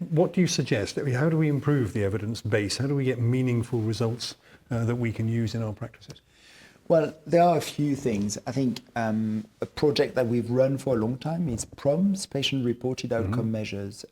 what do you suggest? I mean, how do we improve the evidence base? How do we get meaningful results that we can use in our practices? Well, there are a few things. I think a project that we've run for a long time is PROMS, Patient-Reported Outcome Measures.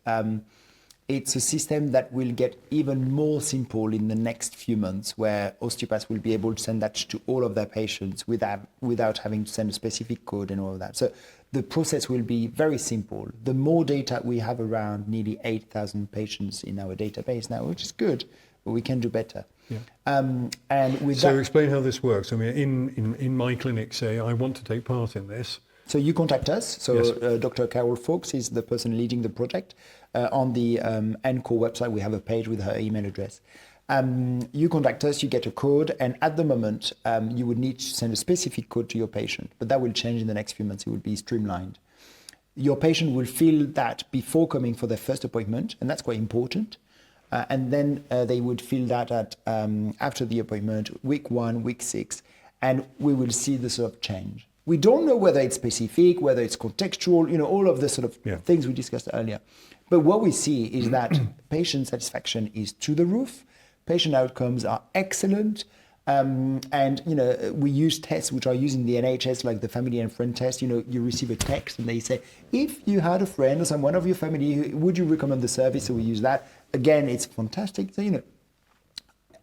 It's a system that will get even more simple in the next few months, where osteopaths will be able to send that to all of their patients without having to send a specific code and all of that. So the process will be very simple. The more data we have, around nearly 8,000 patients in our database now, which is good, but we can do better. Yeah. And with so that, explain how this works. I mean, in my clinic, say I want to take part in this. So you contact us. So Yes. Dr. Carol Fawkes is the person leading the project. On the NCORE website, we have a page with her email address. You contact us, you get a code, and at the moment, you would need to send a specific code to your patient, but that will change in the next few months. It will be streamlined. Your patient will fill that before coming for their first appointment, and that's quite important. And then they would fill that at after the appointment, week 1, week 6, and we will see the sort of change. We don't know whether it's specific, whether it's contextual, all of the sort of things we discussed earlier. But what we see is that patient satisfaction is through the roof. Patient outcomes are excellent. And we use tests which are used in the NHS, like the family and friend test. You receive a text and they say, if you had a friend or someone of your family, would you recommend the service? So we use that. Again, it's fantastic. So,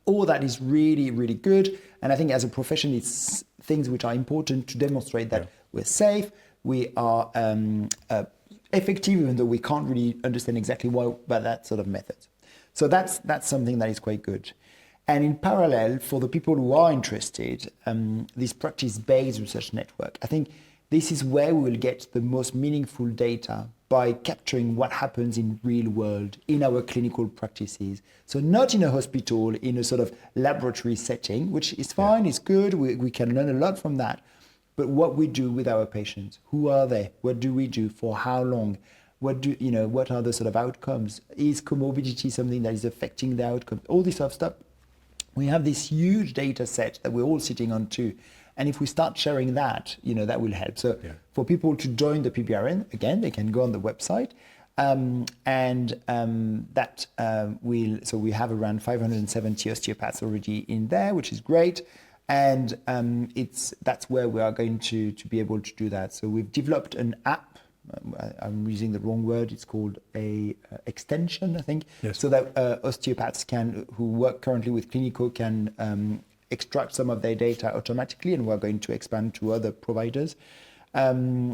all that is really, really good. And I think as a profession, it's things which are important to demonstrate that we're safe, we are effective, even though we can't really understand exactly why, but that sort of method. So that's something that is quite good. And in parallel, for the people who are interested, this practice-based research network, I think this is where we will get the most meaningful data by capturing what happens in real world, in our clinical practices. So not in a hospital, in a sort of laboratory setting, which is fine, it's good, we can learn a lot from that. But what we do with our patients, who are they? What do we do? For how long? What are the sort of outcomes? Is comorbidity something that is affecting the outcome? All this sort of stuff. We have this huge data set that we're all sitting on too. And if we start sharing that, that will help. So for people to join the PBRN, again, they can go on the website. So we have around 570 osteopaths already in there, which is great. And that's where we are going to be able to do that. So we've developed an app. I'm using the wrong word. It's called a extension, I think. Yes. So that osteopaths who work currently with Clinico can extract some of their data automatically, and we're going to expand to other providers. So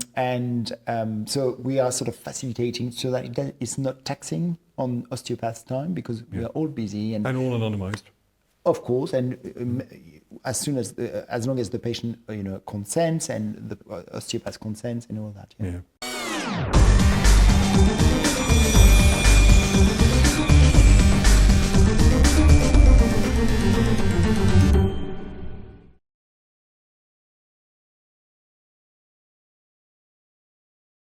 we are sort of facilitating so that it's not taxing on osteopaths' time, because we are all busy and all anonymized. Of course, and as long as the patient consents and the osteopath consents and all that. Yeah.